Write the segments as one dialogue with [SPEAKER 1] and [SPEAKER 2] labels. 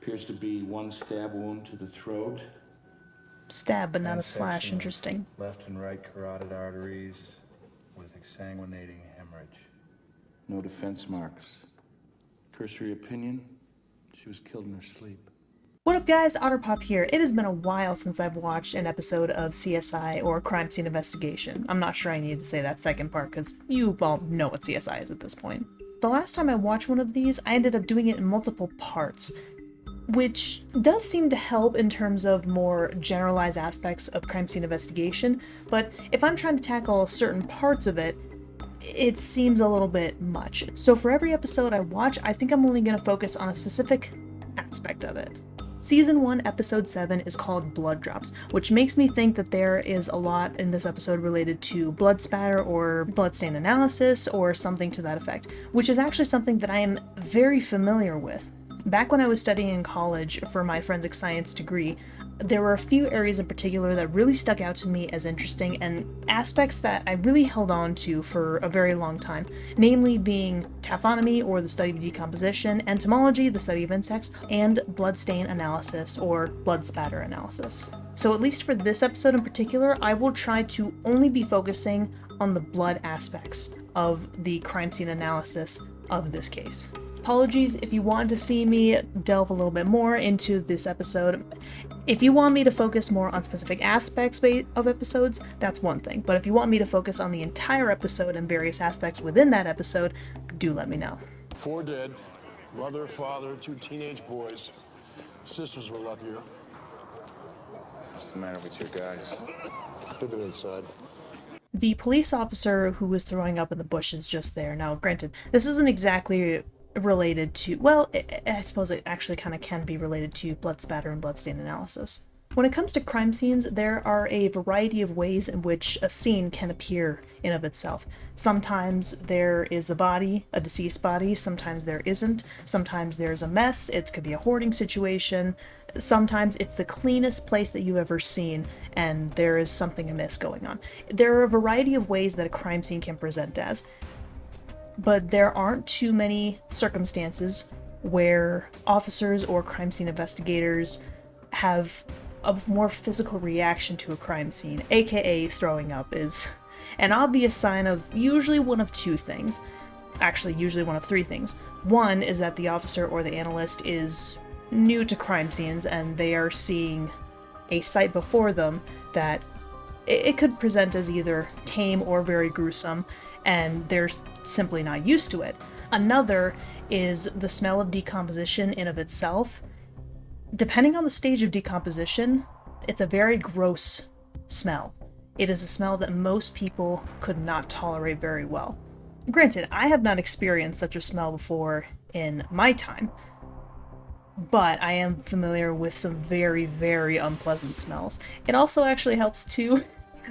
[SPEAKER 1] appears to be one stab wound to the throat.
[SPEAKER 2] Stab, but not a slash. Interesting.
[SPEAKER 3] Left and right carotid arteries with exsanguinating hemorrhage.
[SPEAKER 1] No defense marks. Cursory opinion, she was killed in her sleep.
[SPEAKER 2] What up guys, OtterPop here. It has been a while since I've watched an episode of CSI or Crime Scene Investigation. I'm not sure I need to say that second part because you all know what CSI is at this point. The last time I watched one of these, I ended up doing it in multiple parts, which does seem to help in terms of more generalized aspects of crime scene investigation, but if I'm trying to tackle certain parts of it, it seems a little bit much. So for every episode I watch, I think I'm only going to focus on a specific aspect of it. Season 1, Episode 7 is called Blood Drops, which makes me think that there is a lot in this episode related to bloodspatter or bloodstain analysis or something to that effect, which is actually something that I am very familiar with. Back when I was studying in college for my forensic science degree, there were a few areas in particular that really stuck out to me as interesting and aspects that I really held on to for a very long time, namely being taphonomy, or the study of decomposition, entomology, the study of insects, and bloodstain analysis, or blood spatter analysis. So at least for this episode in particular, I will try to only be focusing on the blood aspects of the crime scene analysis of this case. Apologies if you want to see me delve a little bit more into this episode. If you want me to focus more on specific aspects of episodes, that's one thing. But if you want me to focus on the entire episode and various aspects within that episode, do let me know.
[SPEAKER 4] 4 dead, mother, father, 2 teenage boys. Sisters were luckier.
[SPEAKER 3] What's the matter with your guys?
[SPEAKER 4] They've been inside.
[SPEAKER 2] The police officer who was throwing up in the bushes just there. Now, granted, this isn't exactly related to, well, I suppose it actually kind of can be related to blood spatter and bloodstain analysis. When it comes to crime scenes, there are a variety of ways in which a scene can appear in of itself. Sometimes there is a body, a deceased body, sometimes there isn't, sometimes there's a mess, it could be a hoarding situation, sometimes it's the cleanest place that you've ever seen and there is something amiss going on. There are a variety of ways that a crime scene can present as, but there aren't too many circumstances where officers or crime scene investigators have a more physical reaction to a crime scene, aka throwing up, is an obvious sign of usually one of 2 things. Actually, usually one of 3 things. One is that the officer or the analyst is new to crime scenes and they are seeing a sight before them that it could present as either tame or very gruesome, and they're simply not used to it. Another is the smell of decomposition in of itself. Depending on the stage of decomposition, it's a very gross smell. It is a smell that most people could not tolerate very well. Granted, I have not experienced such a smell before in my time, but I am familiar with some very, very unpleasant smells. It also actually helps too.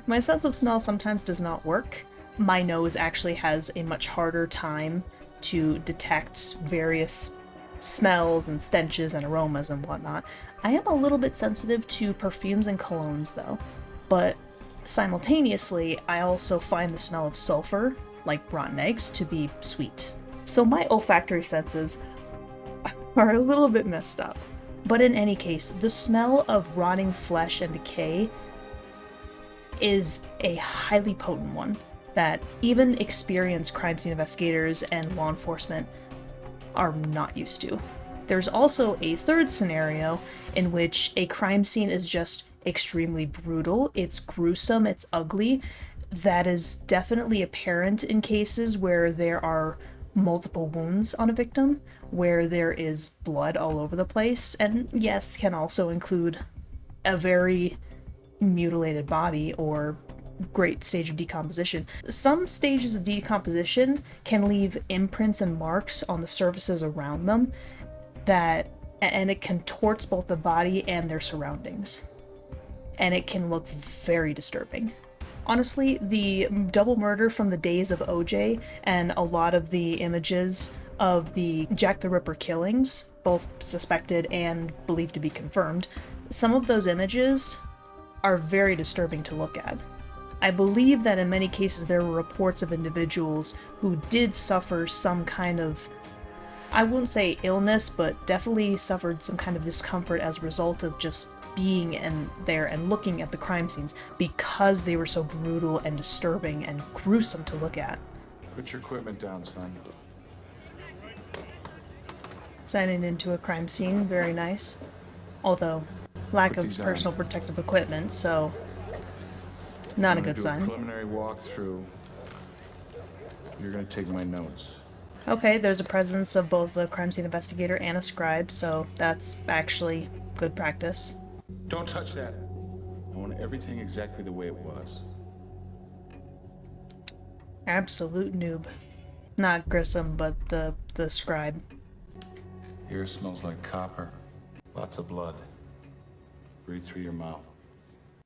[SPEAKER 2] My sense of smell sometimes does not work. My nose actually has a much harder time to detect various smells and stenches and aromas and whatnot. I am a little bit sensitive to perfumes and colognes though, but simultaneously I also find the smell of sulfur, like rotten eggs, to be sweet. So my olfactory senses are a little bit messed up. But in any case, the smell of rotting flesh and decay is a highly potent one that even experienced crime scene investigators and law enforcement are not used to. There's also a third scenario in which a crime scene is just extremely brutal, it's gruesome, it's ugly. That is definitely apparent in cases where there are multiple wounds on a victim, where there is blood all over the place, and yes, can also include a very mutilated body or great stage of decomposition. Some stages of decomposition can leave imprints and marks on the surfaces around them and it contorts both the body and their surroundings. And it can look very disturbing. Honestly, the double murder from the days of OJ and a lot of the images of the Jack the Ripper killings, both suspected and believed to be confirmed, some of those images are very disturbing to look at. I believe that in many cases there were reports of individuals who did suffer some kind of I wouldn't say illness, but definitely suffered some kind of discomfort as a result of just being in there and looking at the crime scenes because they were so brutal and disturbing and gruesome to look at.
[SPEAKER 1] Put your equipment down, son.
[SPEAKER 2] Signing into a crime scene, very nice. Although, lack
[SPEAKER 1] Put
[SPEAKER 2] of
[SPEAKER 1] these on.
[SPEAKER 2] personal protective equipment, so not a
[SPEAKER 1] I'm gonna
[SPEAKER 2] good
[SPEAKER 1] do
[SPEAKER 2] sign.
[SPEAKER 1] a preliminary walkthrough. You're gonna take my notes.
[SPEAKER 2] Okay, there's a presence of both a crime scene investigator and a scribe, so that's actually good practice.
[SPEAKER 1] Don't touch that. I want everything exactly the way it was.
[SPEAKER 2] Absolute noob. Not Grissom, but the scribe.
[SPEAKER 1] Here smells like copper. Lots of blood. Breathe through your mouth.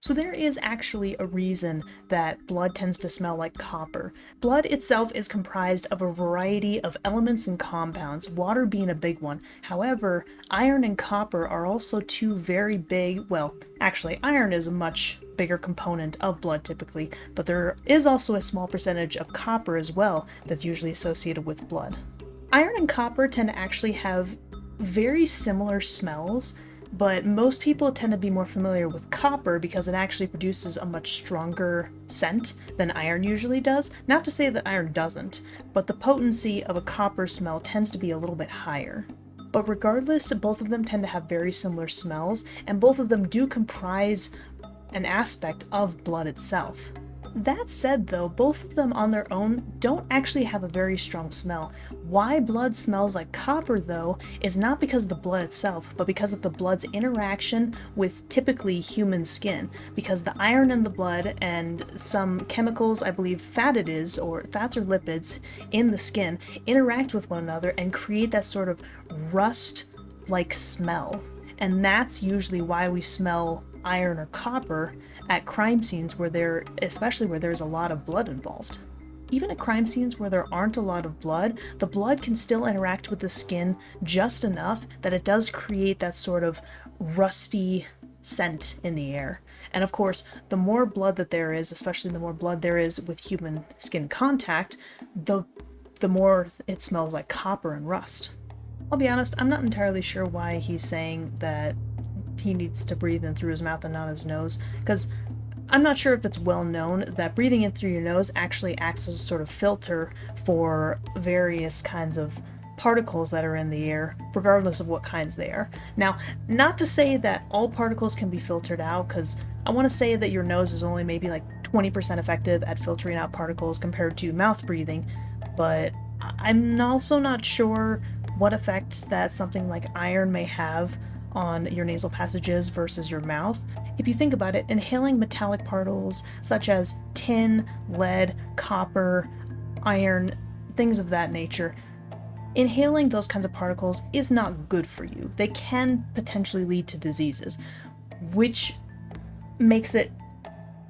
[SPEAKER 2] So there is actually a reason that blood tends to smell like copper. Blood itself is comprised of a variety of elements and compounds, water being a big one. However, iron and copper are also two very big, well, actually, iron is a much bigger component of blood typically, but there is also a small percentage of copper as well that's usually associated with blood. Iron and copper tend to actually have very similar smells, but most people tend to be more familiar with copper because it actually produces a much stronger scent than iron usually does. Not to say that iron doesn't, but the potency of a copper smell tends to be a little bit higher. But regardless, both of them tend to have very similar smells, and both of them do comprise an aspect of blood itself. That said though, both of them on their own don't actually have a very strong smell. Why blood smells like copper though is not because of the blood itself, but because of the blood's interaction with typically human skin. Because the iron in the blood and some chemicals, I believe fat it is, or fats or lipids in the skin, interact with one another and create that sort of rust-like smell. And that's usually why we smell iron or copper at crime scenes especially where there's a lot of blood involved. Even at crime scenes where there aren't a lot of blood, the blood can still interact with the skin just enough that it does create that sort of rusty scent in the air. And of course, the more blood that there is, especially the more blood there is with human skin contact, the more it smells like copper and rust. I'll be honest, I'm not entirely sure why he's saying that he needs to breathe in through his mouth and not his nose, because I'm not sure if it's well known that breathing in through your nose actually acts as a sort of filter for various kinds of particles that are in the air, regardless of what kinds they are. Now, not to say that all particles can be filtered out, because I want to say that your nose is only maybe like 20% effective at filtering out particles compared to mouth breathing, but I'm also not sure what effect that something like iron may have on your nasal passages versus your mouth. If you think about it, inhaling metallic particles such as tin, lead, copper, iron, things of that nature, inhaling those kinds of particles is not good for you. They can potentially lead to diseases, which makes it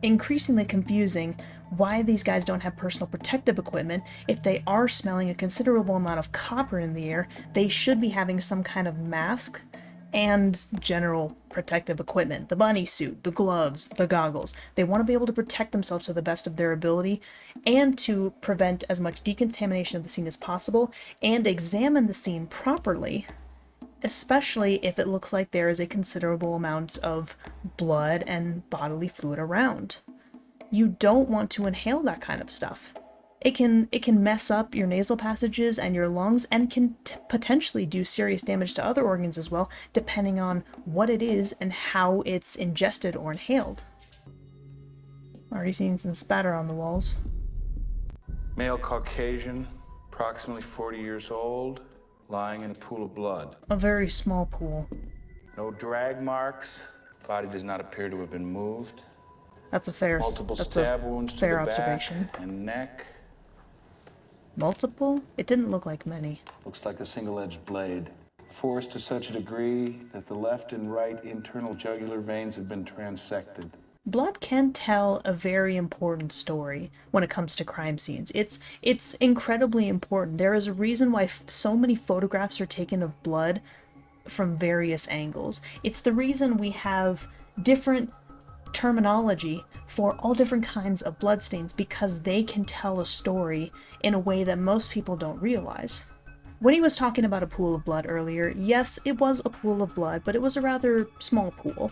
[SPEAKER 2] increasingly confusing why these guys don't have personal protective equipment. If they are smelling a considerable amount of copper in the air, they should be having some kind of mask and general protective equipment. The bunny suit, the gloves, the goggles. They want to be able to protect themselves to the best of their ability and to prevent as much decontamination of the scene as possible and examine the scene properly, especially if it looks like there is a considerable amount of blood and bodily fluid around. You don't want to inhale that kind of stuff. It can mess up your nasal passages and your lungs and can potentially do serious damage to other organs as well, depending on what it is and how it's ingested or inhaled. Already seeing some spatter on the walls.
[SPEAKER 1] Male Caucasian, approximately 40 years old, lying in a pool of blood.
[SPEAKER 2] A very small pool.
[SPEAKER 1] No drag marks. Body does not appear to have been moved.
[SPEAKER 2] That's a fair
[SPEAKER 1] Multiple stab wounds to
[SPEAKER 2] fair
[SPEAKER 1] the
[SPEAKER 2] observation.
[SPEAKER 1] back and neck.
[SPEAKER 2] Multiple? It didn't look like many.
[SPEAKER 1] Looks like a single-edged blade. Forced to such a degree that the left and right internal jugular veins have been transected.
[SPEAKER 2] Blood can tell a very important story when it comes to crime scenes. It's incredibly important. There is a reason why so many photographs are taken of blood from various angles. It's the reason we have different terminology for all different kinds of bloodstains, because they can tell a story in a way that most people don't realize. When he was talking about a pool of blood earlier, yes, it was a pool of blood, but it was a rather small pool.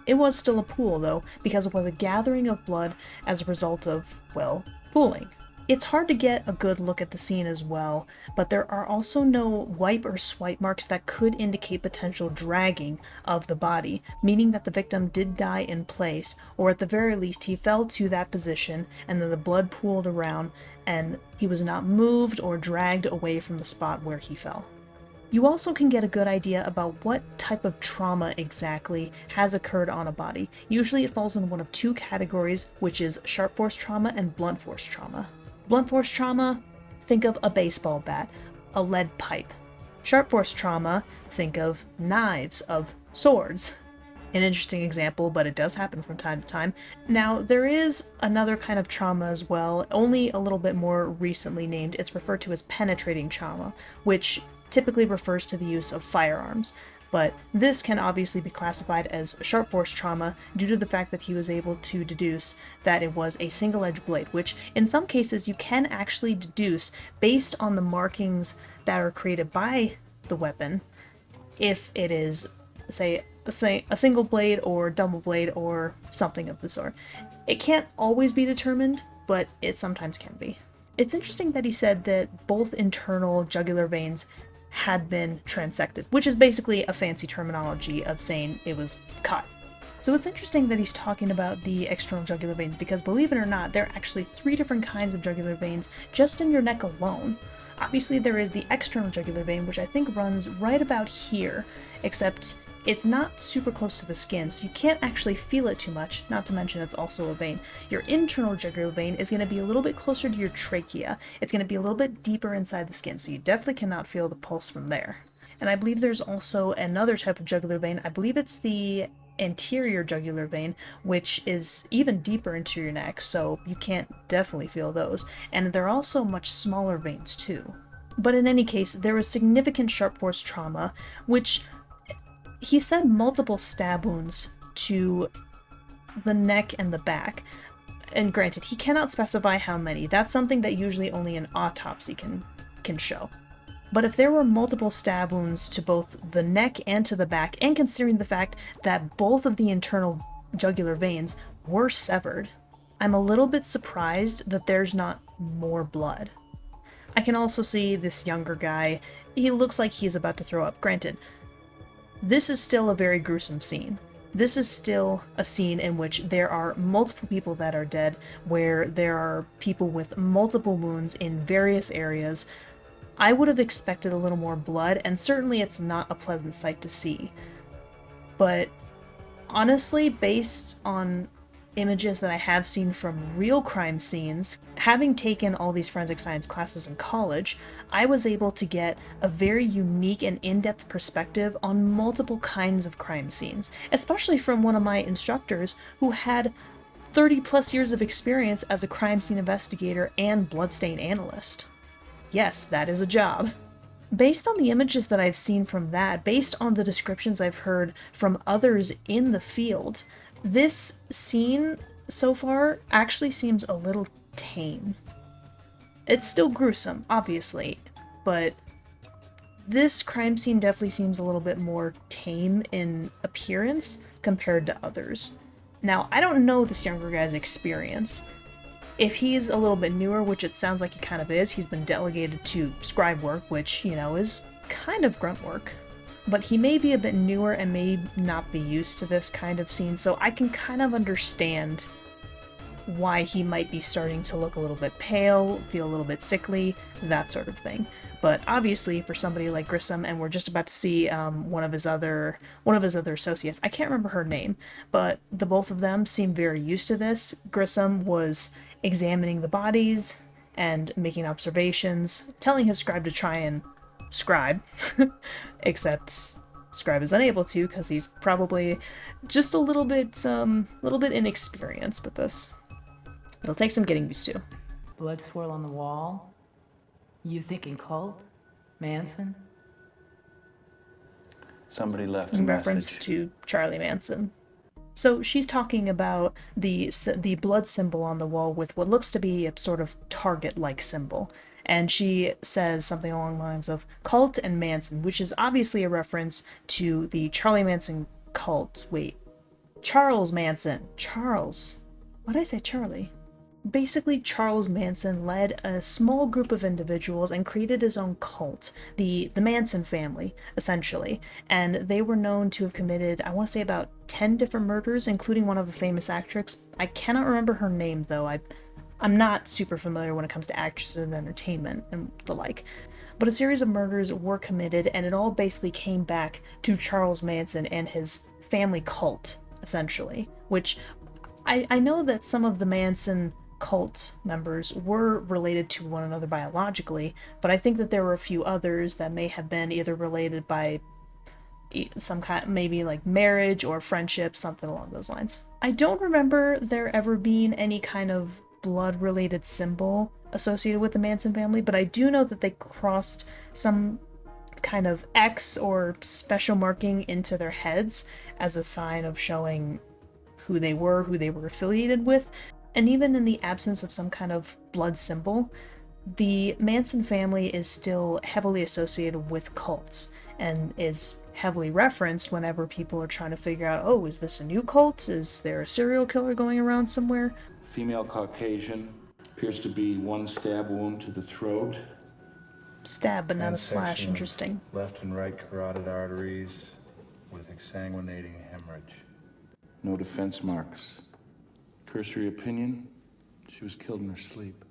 [SPEAKER 2] It was still a pool, though, because it was a gathering of blood as a result of, well, pooling. It's hard to get a good look at the scene as well, but there are also no wipe or swipe marks that could indicate potential dragging of the body, meaning that the victim did die in place, or at the very least he fell to that position and then the blood pooled around and he was not moved or dragged away from the spot where he fell. You also can get a good idea about what type of trauma exactly has occurred on a body. Usually it falls in one of two categories, which is sharp force trauma and blunt force trauma. Blunt force trauma, think of a baseball bat, a lead pipe. Sharp force trauma, think of knives, of swords. An interesting example, but it does happen from time to time. Now, there is another kind of trauma as well, only a little bit more recently named. It's referred to as penetrating trauma, which typically refers to the use of firearms. But this can obviously be classified as sharp force trauma due to the fact that he was able to deduce that it was a single-edged blade, which in some cases you can actually deduce based on the markings that are created by the weapon if it is, say a single blade or double blade or something of the sort. It can't always be determined, but it sometimes can be. It's interesting that he said that both internal jugular veins had been transected, which is basically a fancy terminology of saying it was cut. So it's interesting that he's talking about the external jugular veins because, believe it or not, there are actually 3 different kinds of jugular veins just in your neck alone. Obviously there is the external jugular vein, which I think runs right about here, except it's not super close to the skin, so you can't actually feel it too much, not to mention it's also a vein. Your internal jugular vein is going to be a little bit closer to your trachea. It's going to be a little bit deeper inside the skin, so you definitely cannot feel the pulse from there. And I believe there's also another type of jugular vein. I believe it's the anterior jugular vein, which is even deeper into your neck, so you can't definitely feel those. And they're also much smaller veins too. But in any case, there was significant sharp force trauma, which he said multiple stab wounds to the neck and the back. And granted, he cannot specify how many. That's something that usually only an autopsy can show. But if there were multiple stab wounds to both the neck and to the back, and considering the fact that both of the internal jugular veins were severed, I'm a little bit surprised that there's not more blood. I can also see this younger guy. He looks like he's about to throw up. Granted, this is still a very gruesome scene. This is still a scene in which there are multiple people that are dead, where there are people with multiple wounds in various areas. I would have expected a little more blood, and certainly it's not a pleasant sight to see. But honestly, based on images that I have seen from real crime scenes, having taken all these forensic science classes in college, I was able to get a very unique and in-depth perspective on multiple kinds of crime scenes, especially from one of my instructors who had 30 plus years of experience as a crime scene investigator and bloodstain analyst. Yes, that is a job. Based on the images that I've seen from that, based on the descriptions I've heard from others in the field, this scene so far actually seems a little tame. It's still gruesome, obviously, but this crime scene definitely seems a little bit more tame in appearance compared to others. Now, I don't know this younger guy's experience. If he's a little bit newer, which it sounds like he kind of is, he's been delegated to scribe work, which, is kind of grunt work. But he may be a bit newer and may not be used to this kind of scene, so I can kind of understand why he might be starting to look a little bit pale, feel a little bit sickly, that sort of thing. But obviously, for somebody like Grissom, and we're just about to see one of his other associates, I can't remember her name, but the both of them seem very used to this. Grissom was examining the bodies and making observations, telling his scribe to try and scribe, except scribe is unable to because he's probably just a little bit inexperienced with this. It'll take some getting used to.
[SPEAKER 5] Blood swirl on the wall? You thinking cult? Manson?
[SPEAKER 1] Somebody left a
[SPEAKER 2] In
[SPEAKER 1] message.
[SPEAKER 2] reference to Charlie Manson. So she's talking about the blood symbol on the wall with what looks to be a sort of target-like symbol. and she says something along the lines of cult and Manson, which is obviously a reference to the Charlie Manson cult. Wait, Charles Manson. Charles. Why did I say Charlie? Basically, Charles Manson led a small group of individuals and created his own cult, the Manson family, essentially. And they were known to have committed, I want to say, about 10 different murders, including one of a famous actress. I cannot remember her name, though. I'm not super familiar when it comes to actresses and entertainment and the like. But a series of murders were committed, and it all basically came back to Charles Manson and his family cult, essentially. Which, I know that some of the Manson cult members were related to one another biologically, but I think that there were a few others that may have been either related by some kind, maybe like marriage or friendship, something along those lines. I don't remember there ever being any kind of blood-related symbol associated with the Manson family, but I do know that they crossed some kind of X or special marking into their heads as a sign of showing who they were affiliated with. And even in the absence of some kind of blood symbol, the Manson family is still heavily associated with cults and is heavily referenced whenever people are trying to figure out, oh, is this a new cult? Is there a serial killer going around somewhere?
[SPEAKER 1] Female Caucasian, appears to be one stab wound to the throat.
[SPEAKER 2] Stab, but not a slash.
[SPEAKER 3] Transection of
[SPEAKER 2] Interesting.
[SPEAKER 3] Left and right carotid arteries with exsanguinating hemorrhage.
[SPEAKER 1] No defense marks. Cursory opinion, she was killed in her sleep.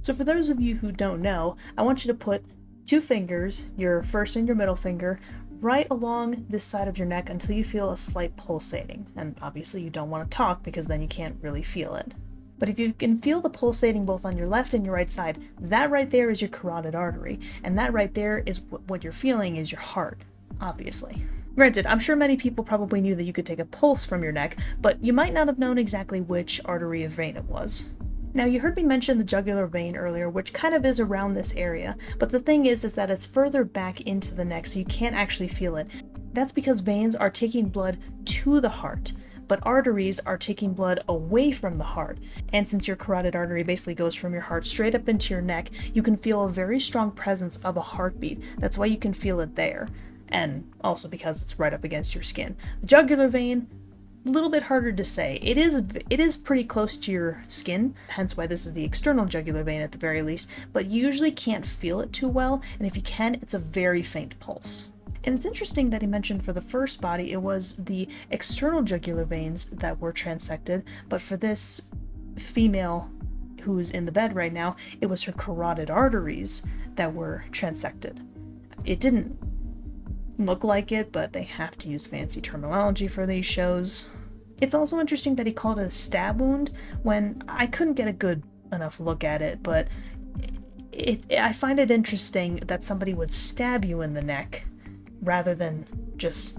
[SPEAKER 2] So for those of you who don't know, I want you to put 2 fingers, your first and your middle finger, right along this side of your neck until you feel a slight pulsating. And obviously you don't want to talk because then you can't really feel it. But if you can feel the pulsating both on your left and your right side, that right there is your carotid artery. And that right there is what you're feeling is your heart, obviously. Granted, I'm sure many people probably knew that you could take a pulse from your neck, but you might not have known exactly which artery or vein it was. Now, you heard me mention the jugular vein earlier, which kind of is around this area, but the thing is that it's further back into the neck, so you can't actually feel it. That's because veins are taking blood to the heart, but arteries are taking blood away from the heart. And since your carotid artery basically goes from your heart straight up into your neck, you can feel a very strong presence of a heartbeat. That's why you can feel it there. And also because it's right up against your skin. The jugular vein, a little bit harder to say. It is pretty close to your skin, hence why this is the external jugular vein at the very least, but you usually can't feel it too well, and if you can, it's a very faint pulse. And it's interesting that he mentioned for the first body, it was the external jugular veins that were transected, but for this female who's in the bed right now, it was her carotid arteries that were transected. It didn't look like it, but they have to use fancy terminology for these shows. It's also interesting that he called it a stab wound when I couldn't get a good enough look at it, but I find it interesting that somebody would stab you in the neck rather than just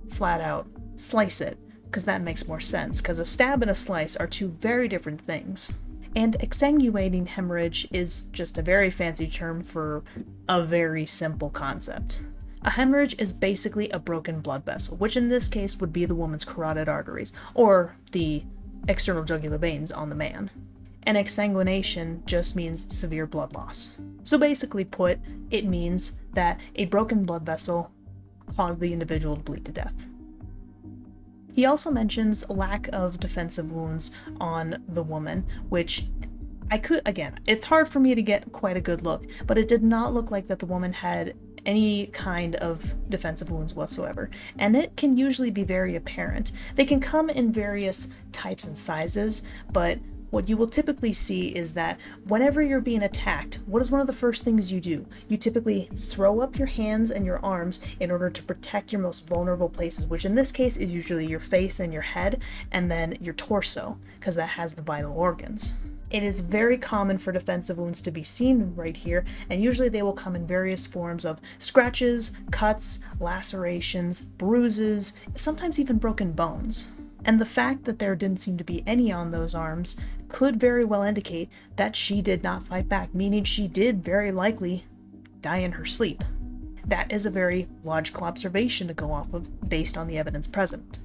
[SPEAKER 2] flat out slice it, because that makes more sense, because a stab and a slice are 2 very different things. And exsanguinating hemorrhage is just a very fancy term for a very simple concept. A hemorrhage is basically a broken blood vessel, which in this case would be the woman's carotid arteries, or the external jugular veins on the man. And exsanguination just means severe blood loss. So basically put, it means that a broken blood vessel caused the individual to bleed to death. He also mentions lack of defensive wounds on the woman, which it's hard for me to get quite a good look, but it did not look like that the woman had any kind of defensive wounds whatsoever, and it can usually be very apparent. They can come in various types and sizes, but what you will typically see is that whenever you're being attacked, what is one of the first things you do? You typically throw up your hands and your arms in order to protect your most vulnerable places, which in this case is usually your face and your head, and then your torso, because that has the vital organs. It is very common for defensive wounds to be seen right here, and usually they will come in various forms of scratches, cuts, lacerations, bruises, sometimes even broken bones. And the fact that there didn't seem to be any on those arms could very well indicate that she did not fight back, meaning she did very likely die in her sleep. That is a very logical observation to go off of based on the evidence present.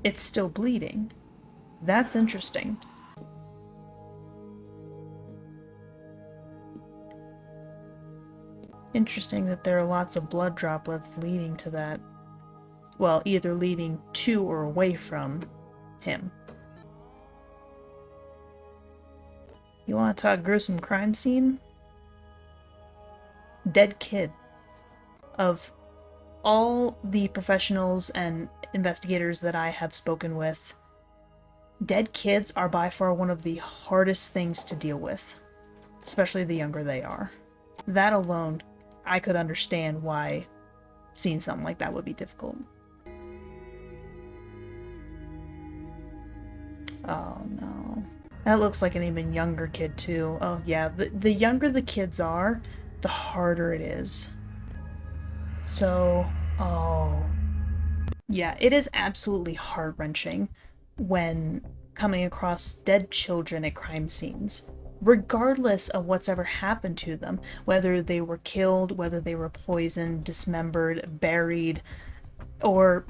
[SPEAKER 2] it's still bleeding. That's interesting. Interesting that there are lots of blood droplets leading to that. Well, either leading to or away from him. You want to talk gruesome crime scene? Dead kid. Of all the professionals and investigators that I have spoken with, dead kids are by far one of the hardest things to deal with, especially the younger they are. That alone, I could understand why seeing something like that would be difficult. Oh no. That looks like an even younger kid too. Oh yeah, the younger the kids are, the harder it is. So, oh. Yeah, it is absolutely heart-wrenching when coming across dead children at crime scenes, regardless of what's ever happened to them, whether they were killed, whether they were poisoned, dismembered, buried, or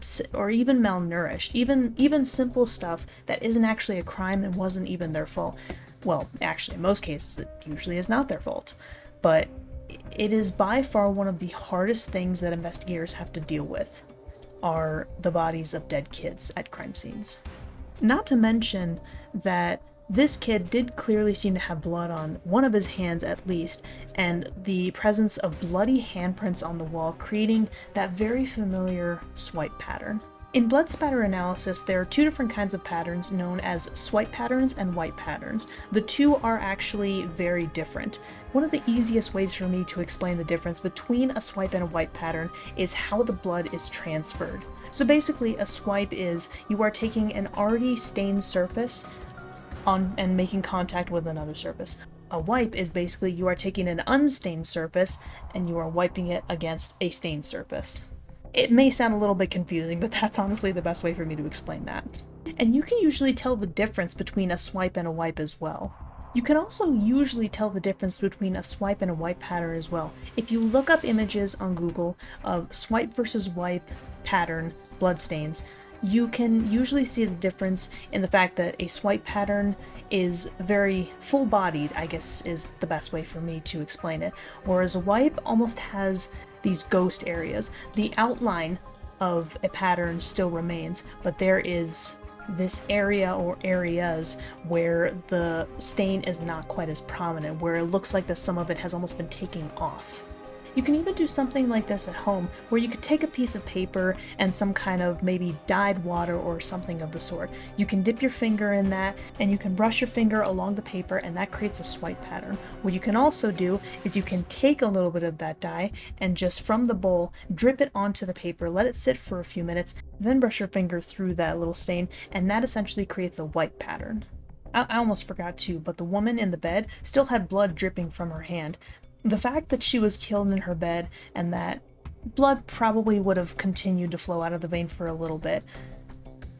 [SPEAKER 2] even malnourished, even simple stuff that isn't actually a crime and wasn't even their fault. Well, actually, in most cases, it usually is not their fault, but it is by far one of the hardest things that investigators have to deal with, are the bodies of dead kids at crime scenes. Not to mention that this kid did clearly seem to have blood on one of his hands at least, and the presence of bloody handprints on the wall creating that very familiar swipe pattern. In Bloodspatter analysis, there are two different kinds of patterns known as swipe patterns and wipe patterns. The two are actually very different. One of the easiest ways for me to explain the difference between a swipe and a wipe pattern is how the blood is transferred. So basically, a swipe is you are taking an already stained surface and making contact with another surface. A wipe is basically you are taking an unstained surface and you are wiping it against a stained surface. It may sound a little bit confusing, but that's honestly the best way for me to explain that. And you can usually tell the difference between a swipe and a wipe as well. You can also usually tell the difference between a swipe and a wipe pattern as well. If you look up images on Google of swipe versus wipe pattern bloodstains, you can usually see the difference in the fact that a swipe pattern is very full-bodied, I guess is the best way for me to explain it, whereas a wipe almost has these ghost areas. The outline of a pattern still remains, but there is this area or areas where the stain is not quite as prominent, where it looks like that some of it has almost been taken off. You can even do something like this at home, where you could take a piece of paper and some kind of maybe dyed water or something of the sort. You can dip your finger in that, and you can brush your finger along the paper, and that creates a swipe pattern. What you can also do is you can take a little bit of that dye and just from the bowl, drip it onto the paper, let it sit for a few minutes, then brush your finger through that little stain, and that essentially creates a wipe pattern. I almost forgot too, but the woman in the bed still had blood dripping from her hand. The fact that she was killed in her bed and that blood probably would have continued to flow out of the vein for a little bit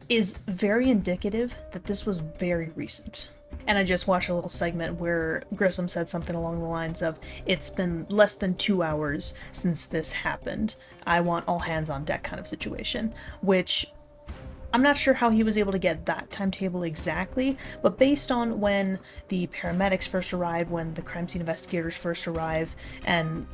[SPEAKER 2] is very indicative that this was very recent. And I just watched a little segment where Grissom said something along the lines of, "It's been less than 2 hours since this happened. I want all hands on deck" kind of situation, which I'm not sure how he was able to get that timetable exactly, but based on when the paramedics first arrived, when the crime scene investigators first arrived, and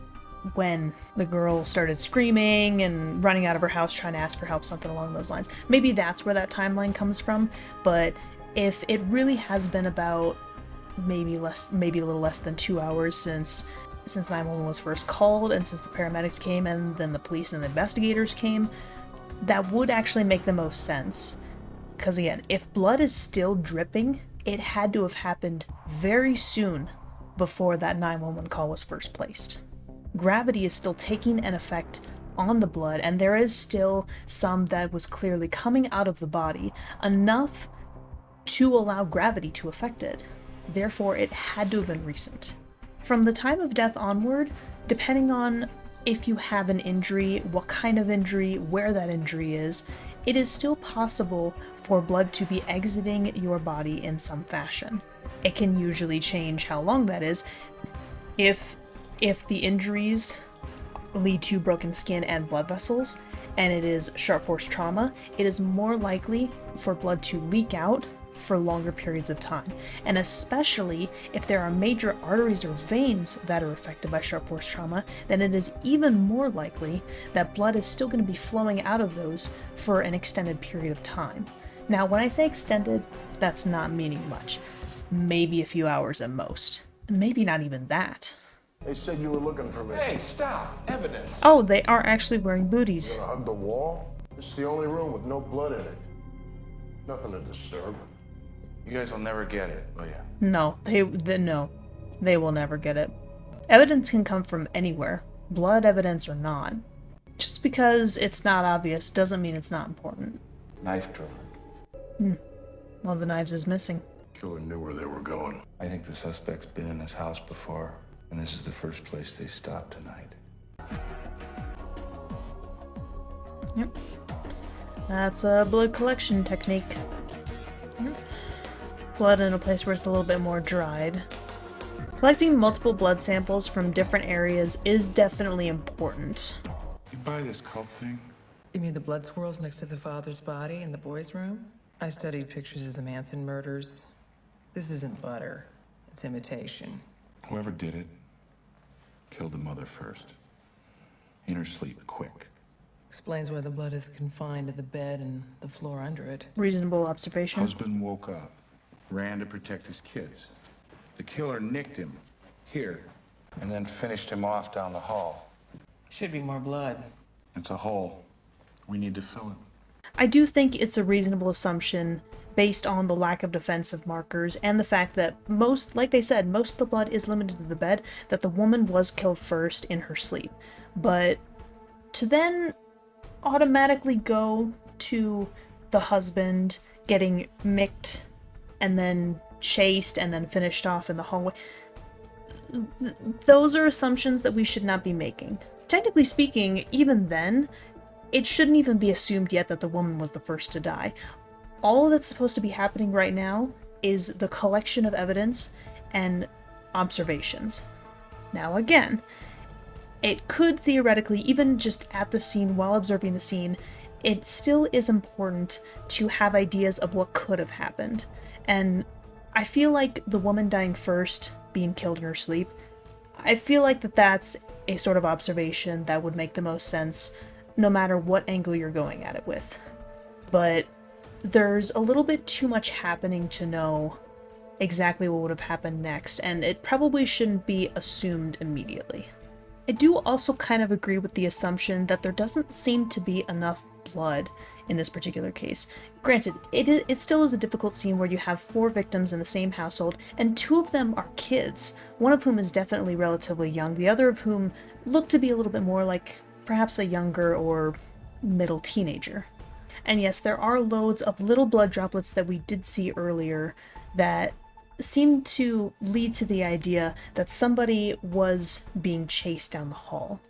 [SPEAKER 2] when the girl started screaming and running out of her house trying to ask for help, something along those lines. Maybe that's where that timeline comes from, but if it really has been about maybe a little less than 2 hours since 911 was first called and since the paramedics came and then the police and the investigators came, that would actually make the most sense. Because again, if blood is still dripping, it had to have happened very soon before that 911 call was first placed. Gravity is still taking an effect on the blood, and there is still some that was clearly coming out of the body, enough to allow gravity to affect it. Therefore, it had to have been recent. From the time of death onward, depending on if you have an injury, what kind of injury, where that injury is, it is still possible for blood to be exiting your body in some fashion. It can usually change how long that is. If the injuries lead to broken skin and blood vessels, and it is sharp force trauma, it is more likely for blood to leak out for longer periods of time. And especially if there are major arteries or veins that are affected by sharp force trauma, then it is even more likely that blood is still going to be flowing out of those for an extended period of time. Now, when I say extended, that's not meaning much. Maybe a few hours at most. Maybe not even that.
[SPEAKER 4] They said you were looking for me.
[SPEAKER 6] Hey, stop! Evidence!
[SPEAKER 2] Oh, they are actually wearing booties.
[SPEAKER 4] Gonna hug the wall? It's the only room with no blood in it. Nothing to disturb.
[SPEAKER 6] You guys will never get it, will ya?
[SPEAKER 2] No, they will never get it. Evidence can come from anywhere, blood evidence or not. Just because it's not obvious doesn't mean it's not important.
[SPEAKER 6] Knife drawer.
[SPEAKER 2] One of the knives is missing.
[SPEAKER 4] Killer knew where they were going.
[SPEAKER 6] I think the suspect's been in this house before, and this is the first place they stopped tonight.
[SPEAKER 2] Yep. That's a blood collection technique. Yep. Blood in a place where it's a little bit more dried. Collecting multiple blood samples from different areas is definitely important.
[SPEAKER 6] You buy this cult thing?
[SPEAKER 7] You mean the blood swirls next to the father's body in the boys' room? I studied pictures of the Manson murders. This isn't butter. It's imitation.
[SPEAKER 6] Whoever did it killed the mother first. In her sleep, quick.
[SPEAKER 7] Explains why the blood is confined to the bed and the floor under it.
[SPEAKER 2] Reasonable observation.
[SPEAKER 6] Husband woke up, ran to protect his kids. The killer nicked him here, and then finished him off down the hall.
[SPEAKER 7] Should be more blood.
[SPEAKER 6] It's a hole. We need to fill it.
[SPEAKER 2] I do think it's a reasonable assumption based on the lack of defensive markers and the fact that like they said, most of the blood is limited to the bed, that the woman was killed first in her sleep. But to then automatically go to the husband getting nicked and then chased and then finished off in the hallway, those are assumptions that we should not be making. Technically speaking, even then, it shouldn't even be assumed yet that the woman was the first to die. All that's supposed to be happening right now is the collection of evidence and observations. Now again, it could theoretically, even just at the scene, while observing the scene, it still is important to have ideas of what could have happened. And I feel like the woman dying first, being killed in her sleep, I feel like that's a sort of observation that would make the most sense no matter what angle you're going at it with. But there's a little bit too much happening to know exactly what would have happened next, and it probably shouldn't be assumed immediately. I do also kind of agree with the assumption that there doesn't seem to be enough blood in this particular case. Granted, it still is a difficult scene where you have 4 victims in the same household, and 2 of them are kids, one of whom is definitely relatively young, the other of whom look to be a little bit more like perhaps a younger or middle teenager. And yes, there are loads of little blood droplets that we did see earlier that seem to lead to the idea that somebody was being chased down the hall.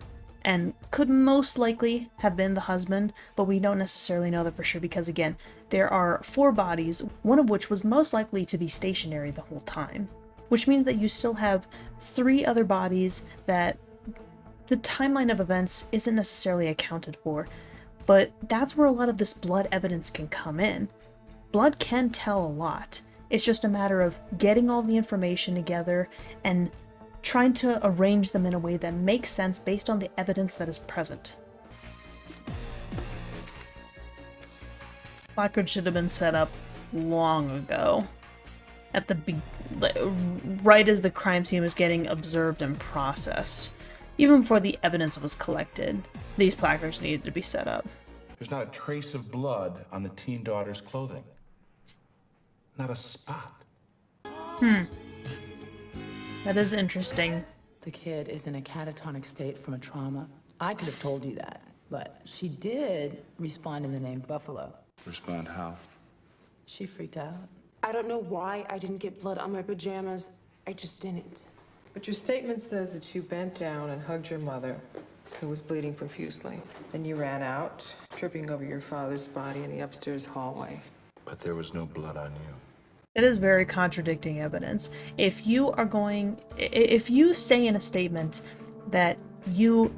[SPEAKER 2] And could most likely have been the husband, but we don't necessarily know that for sure because, again, there are 4 bodies, one of which was most likely to be stationary the whole time. Which means that you still have 3 other bodies that the timeline of events isn't necessarily accounted for, but that's where a lot of this blood evidence can come in. Blood can tell a lot. It's just a matter of getting all the information together and trying to arrange them in a way that makes sense based on the evidence that is present. Placard should have been set up long ago. At the right as the crime scene was getting observed and processed. Even before the evidence was collected, these placards needed to be set up.
[SPEAKER 6] There's not a trace of blood on the teen daughter's clothing. Not a spot.
[SPEAKER 2] That is interesting.
[SPEAKER 5] The kid is in a catatonic state from a trauma. I could have told you that, but she did respond in the name Buffalo.
[SPEAKER 6] Respond how?
[SPEAKER 5] She freaked out.
[SPEAKER 8] I don't know why I didn't get blood on my pajamas. I just didn't.
[SPEAKER 7] But your statement says that you bent down and hugged your mother, who was bleeding profusely. Then you ran out, tripping over your father's body in the upstairs hallway.
[SPEAKER 6] But there was no blood on you.
[SPEAKER 2] It is very contradicting evidence. If you say in a statement that you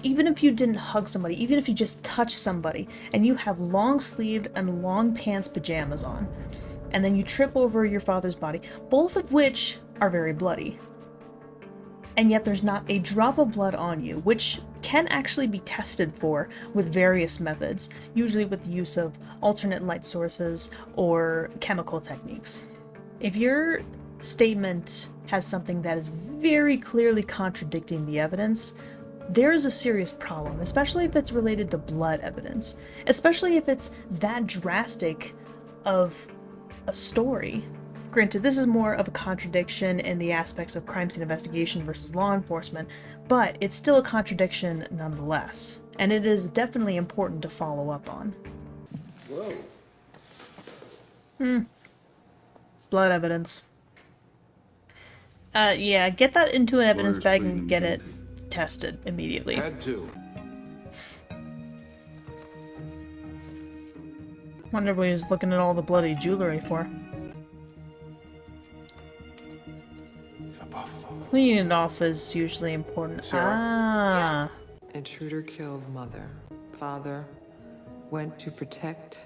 [SPEAKER 2] even if you didn't hug somebody, even if you just touched somebody, and you have long-sleeved and long pants pajamas on, and then you trip over your father's body, both of which are very bloody, and yet there's not a drop of blood on you, which can actually be tested for with various methods, usually with the use of alternate light sources or chemical techniques. If your statement has something that is very clearly contradicting the evidence, there is a serious problem, especially if it's related to blood evidence, especially if it's that drastic of a story. Granted, this is more of a contradiction in the aspects of crime scene investigation versus law enforcement, but it's still a contradiction nonetheless, and it is definitely important to follow up on. Whoa. Blood evidence. Yeah, get that into an evidence bag and get it tested immediately.
[SPEAKER 9] Had to.
[SPEAKER 2] Wonder what he's looking at all the bloody jewelry for.
[SPEAKER 9] The buffalo.
[SPEAKER 2] Cleaning it off is usually important. Ah.
[SPEAKER 7] Intruder killed mother. Father went to protect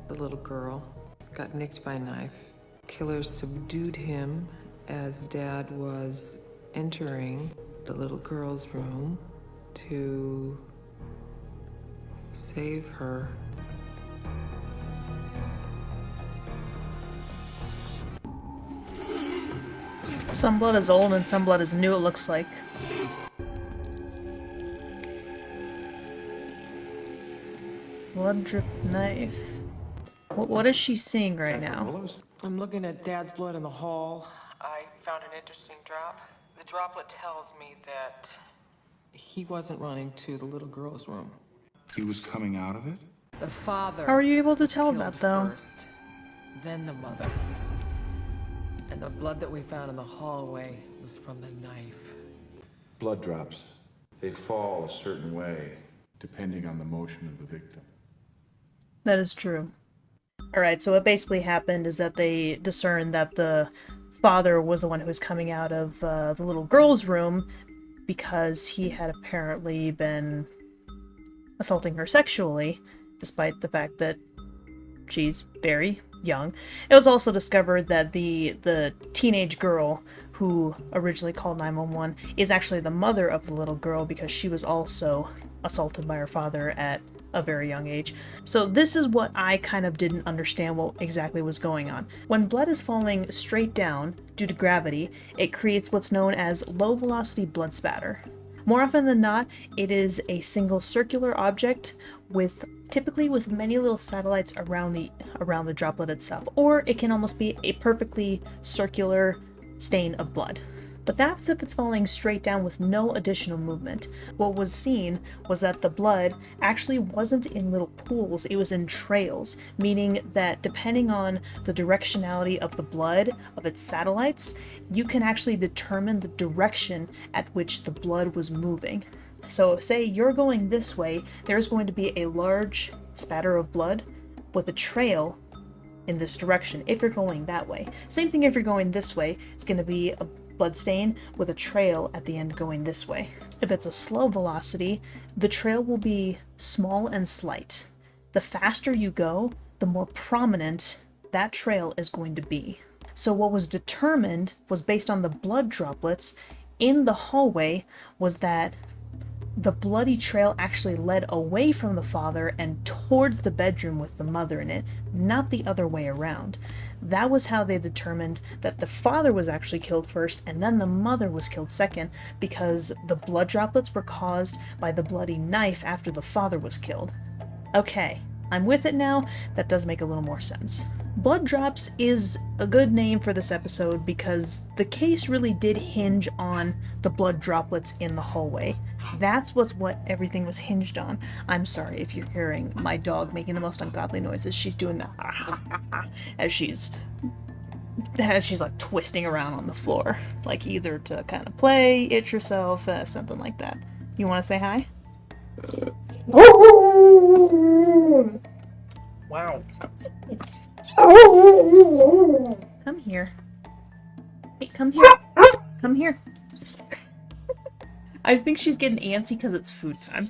[SPEAKER 7] the little girl. Got nicked by a knife. Killers subdued him as dad was entering the little girl's room to save her.
[SPEAKER 2] Some blood is old and some blood is new, it looks like. Blood drip knife. What is she seeing right now?
[SPEAKER 7] I'm looking at Dad's blood in the hall. I found an interesting drop. The droplet tells me that he wasn't running to the little girl's room.
[SPEAKER 6] He was coming out of it?
[SPEAKER 7] The father.
[SPEAKER 2] How are you able to tell that, though?
[SPEAKER 7] First, then the mother. And the blood that we found in the hallway was from the knife.
[SPEAKER 6] Blood drops. They fall a certain way, depending on the motion of the victim.
[SPEAKER 2] That is true. Alright, so what basically happened is that they discerned that the father was the one who was coming out of the little girl's room because he had apparently been assaulting her sexually, despite the fact that she's very young. It was also discovered that the teenage girl who originally called 911 is actually the mother of the little girl because she was also assaulted by her father at a very young age. So this is what I kind of didn't understand what exactly was going on. When blood is falling straight down due to gravity, it creates what's known as low velocity blood spatter. More often than not, it is a single circular object typically with many little satellites around the droplet itself, or it can almost be a perfectly circular stain of blood. But that's if it's falling straight down with no additional movement. What was seen was that the blood actually wasn't in little pools, it was in trails, meaning that depending on the directionality of the blood, of its satellites, you can actually determine the direction at which the blood was moving. So say you're going this way, there's going to be a large spatter of blood with a trail in this direction if you're going that way. Same thing if you're going this way, it's going to be a blood stain with a trail at the end going this way. If it's a slow velocity, the trail will be small and slight. The faster you go, the more prominent that trail is going to be. So what was determined was based on the blood droplets in the hallway was that the bloody trail actually led away from the father and towards the bedroom with the mother in it, not the other way around. That was how they determined that the father was actually killed first and then the mother was killed second, because the blood droplets were caused by the bloody knife after the father was killed. Okay, I'm with it now. That does make a little more sense. Blood Drops is a good name for this episode because the case really did hinge on the blood droplets in the hallway. That's what everything was hinged on. I'm sorry if you're hearing my dog making the most ungodly noises. She's doing that as she's like twisting around on the floor, like either to kind of play, itch herself, something like that. You want to say hi? Wow. Come here. Hey, come here. Come here. I think she's getting antsy because it's food time.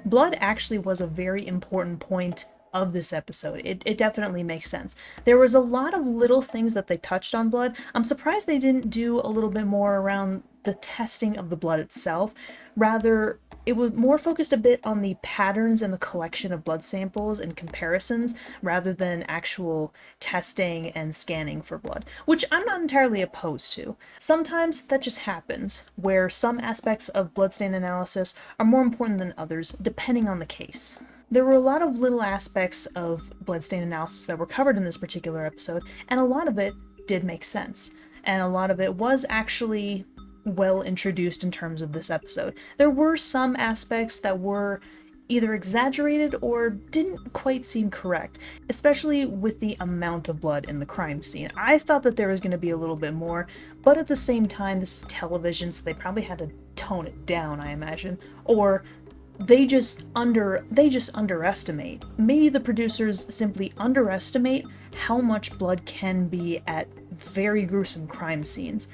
[SPEAKER 2] Blood actually was a very important point of this episode. It definitely makes sense. There was a lot of little things that they touched on blood. I'm surprised they didn't do a little bit more around the testing of the blood itself. Rather, it was more focused a bit on the patterns and the collection of blood samples and comparisons rather than actual testing and scanning for blood, which I'm not entirely opposed to. Sometimes that just happens, where some aspects of bloodstain analysis are more important than others, depending on the case. There were a lot of little aspects of bloodstain analysis that were covered in this particular episode, and a lot of it did make sense. And a lot of it was actually well introduced in terms of this episode. There were some aspects that were either exaggerated or didn't quite seem correct, especially with the amount of blood in the crime scene. I thought that there was going to be a little bit more, but at the same time, this is television, so they probably had to tone it down, I imagine, or they just underestimate. Maybe the producers simply underestimate how much blood can be at very gruesome crime scenes.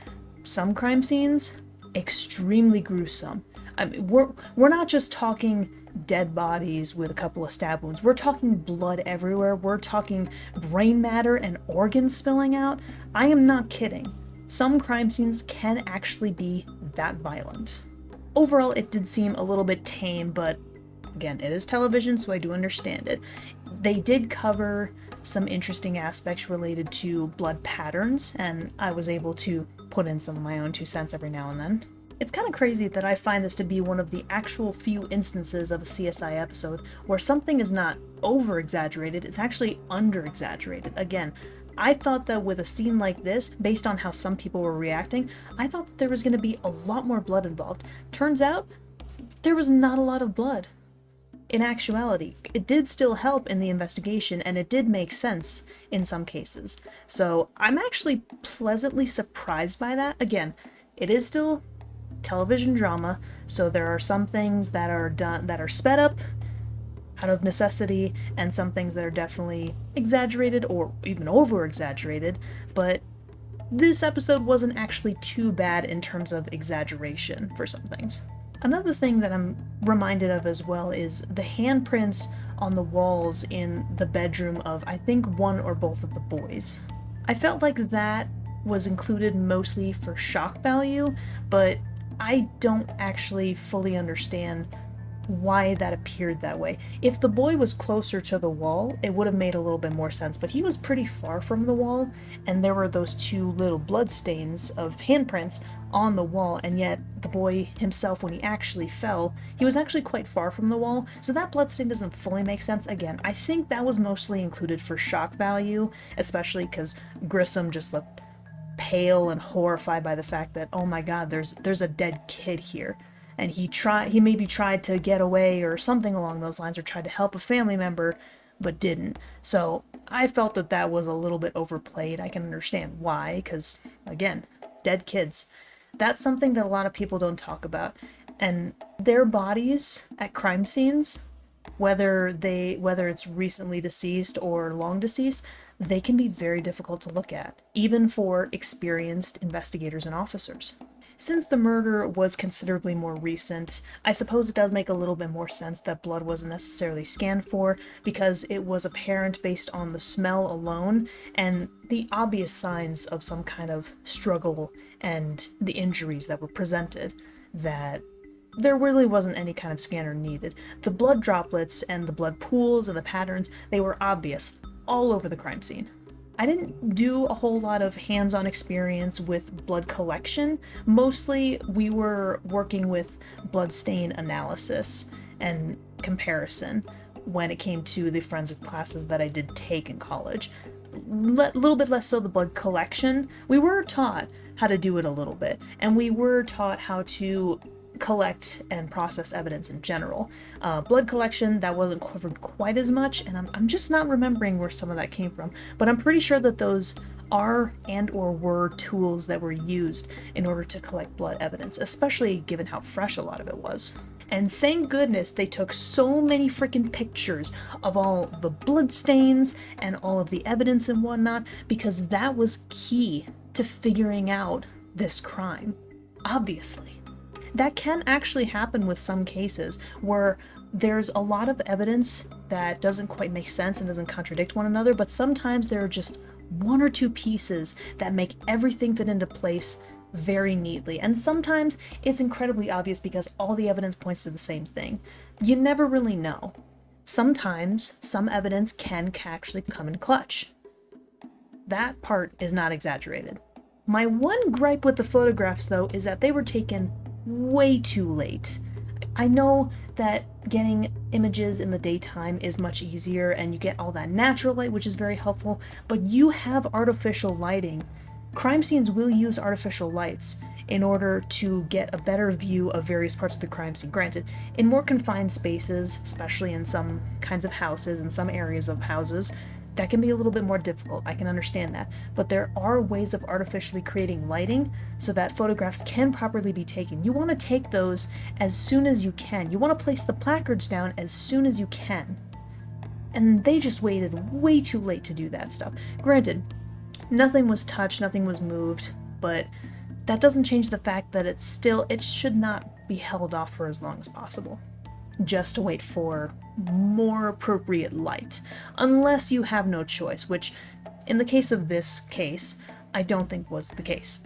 [SPEAKER 2] Some crime scenes, extremely gruesome. I mean, we're not just talking dead bodies with a couple of stab wounds. We're talking blood everywhere. We're talking brain matter and organs spilling out. I am not kidding. Some crime scenes can actually be that violent. Overall, it did seem a little bit tame, but again, it is television, so I do understand it. They did cover some interesting aspects related to blood patterns, and I was able to put in some of my own 2 cents every now and then. It's kind of crazy that I find this to be one of the actual few instances of a CSI episode where something is not over-exaggerated, it's actually under-exaggerated. Again, I thought that with a scene like this, based on how some people were reacting, I thought that there was going to be a lot more blood involved. Turns out, there was not a lot of blood. In actuality, it did still help in the investigation, and it did make sense in some cases. So I'm actually pleasantly surprised by that. Again, it is still television drama, so there are some things that are done that are sped up out of necessity, and some things that are definitely exaggerated or even over-exaggerated, but this episode wasn't actually too bad in terms of exaggeration for some things. Another thing that I'm reminded of as well is the handprints on the walls in the bedroom of, I think, one or both of the boys. I felt like that was included mostly for shock value, but I don't actually fully understand why that appeared that way. If the boy was closer to the wall, it would have made a little bit more sense, but he was pretty far from the wall, and there were those 2 little blood stains of handprints on the wall, and yet the boy himself, when he actually fell, he was actually quite far from the wall, so that blood stain doesn't fully make sense. Again, I think that was mostly included for shock value, especially because Grissom just looked pale and horrified by the fact that, oh my god, there's a dead kid here. And he maybe tried to get away or something along those lines, or tried to help a family member, but didn't. So I felt that that was a little bit overplayed. I can understand why, because, again, dead kids. That's something that a lot of people don't talk about. And their bodies at crime scenes, whether it's recently deceased or long deceased, they can be very difficult to look at, even for experienced investigators and officers. Since the murder was considerably more recent, I suppose it does make a little bit more sense that blood wasn't necessarily scanned for, because it was apparent based on the smell alone and the obvious signs of some kind of struggle and the injuries that were presented, that there really wasn't any kind of scanner needed. The blood droplets and the blood pools and the patterns, they were obvious all over the crime scene. I didn't do a whole lot of hands-on experience with blood collection. Mostly we were working with bloodstain analysis and comparison when it came to the forensic classes that I did take in college. A little bit less so the blood collection. We were taught how to do it a little bit, and we were taught how to collect and process evidence in general. Blood collection, that wasn't covered quite as much, and I'm just not remembering where some of that came from, but I'm pretty sure that those are and or were tools that were used in order to collect blood evidence, especially given how fresh a lot of it was. And thank goodness they took so many freaking pictures of all the blood stains and all of the evidence and whatnot, because that was key to figuring out this crime, obviously. That can actually happen with some cases where there's a lot of evidence that doesn't quite make sense and doesn't contradict one another, but sometimes there are just one or two pieces that make everything fit into place very neatly. And sometimes it's incredibly obvious because all the evidence points to the same thing. You never really know. Sometimes some evidence can actually come in clutch. That part is not exaggerated. My one gripe with the photographs, though, is that they were taken way too late. I know that getting images in the daytime is much easier and you get all that natural light, which is very helpful, but you have artificial lighting. Crime scenes will use artificial lights in order to get a better view of various parts of the crime scene. Granted, in more confined spaces, especially in some kinds of houses, in some areas of houses, that can be a little bit more difficult. I can understand that. But there are ways of artificially creating lighting so that photographs can properly be taken. You want to take those as soon as you can. You want to place the placards down as soon as you can. And they just waited way too late to do that stuff. Granted, nothing was touched, nothing was moved, but that doesn't change the fact that it should not be held off for as long as possible, just to wait for more appropriate light, unless you have no choice, which in the case of this case, I don't think was the case.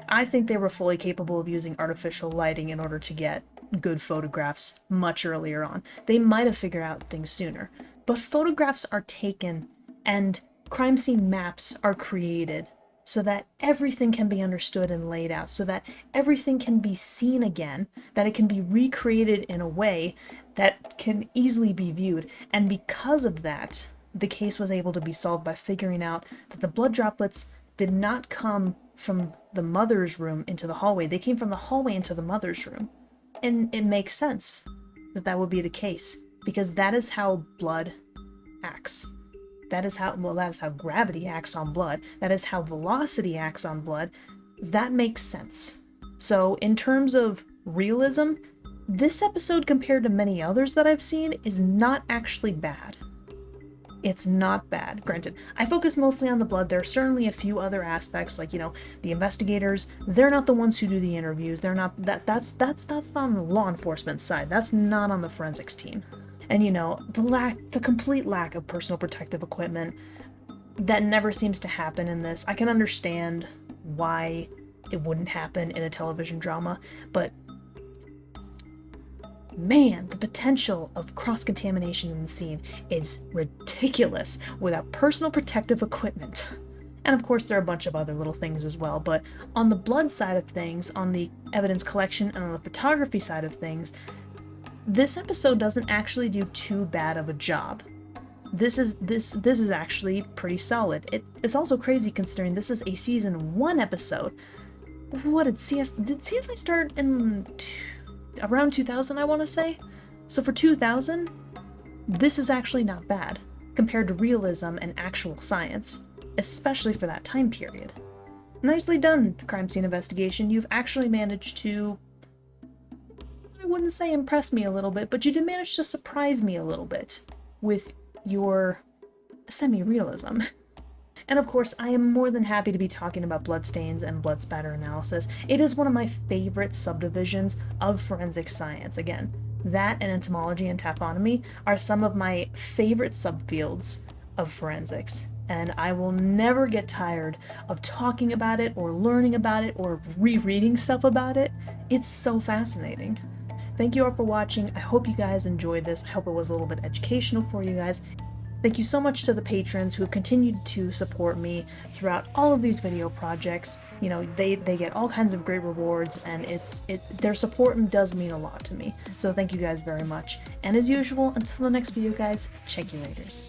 [SPEAKER 2] I think they were fully capable of using artificial lighting in order to get good photographs much earlier on. They might have figured out things sooner, but photographs are taken and crime scene maps are created so that everything can be understood and laid out, so that everything can be seen again, that it can be recreated in a way that can easily be viewed. And because of that, the case was able to be solved by figuring out that the blood droplets did not come from the mother's room into the hallway. They came from the hallway into the mother's room. And it makes sense that that would be the case, because that is how blood acts. That is how gravity acts on blood. That is how velocity acts on blood. That makes sense. So in terms of realism, this episode compared to many others that I've seen is not actually bad. It's not bad. Granted, I focus mostly on the blood. There are certainly a few other aspects, like, the investigators. They're not the ones who do the interviews. They're not that's on the law enforcement side. That's not on the forensics team. And the complete lack of personal protective equipment that never seems to happen in this. I can understand why it wouldn't happen in a television drama, but man, the potential of cross-contamination in the scene is ridiculous without personal protective equipment. And of course, there are a bunch of other little things as well, but on the blood side of things, on the evidence collection, and on the photography side of things, this episode doesn't actually do too bad of a job. This is actually pretty solid. It's also crazy considering this is a season 1 episode. What did CSI start in around 2000, I want to say? So for 2000, this is actually not bad compared to realism and actual science, especially for that time period. Nicely done, crime scene investigation. You've actually managed to, I wouldn't say impress me a little bit, but you did manage to surprise me a little bit with your semi-realism. And of course, I am more than happy to be talking about bloodstains and blood spatter analysis. It is one of my favorite subdivisions of forensic science. Again, that and entomology and taphonomy are some of my favorite subfields of forensics. And I will never get tired of talking about it or learning about it or rereading stuff about it. It's so fascinating. Thank you all for watching. I hope you guys enjoyed this. I hope it was a little bit educational for you guys. Thank you so much to the patrons who have continued to support me throughout all of these video projects. They get all kinds of great rewards, and their support does mean a lot to me. So thank you guys very much. And as usual, until the next video, guys, check you laters.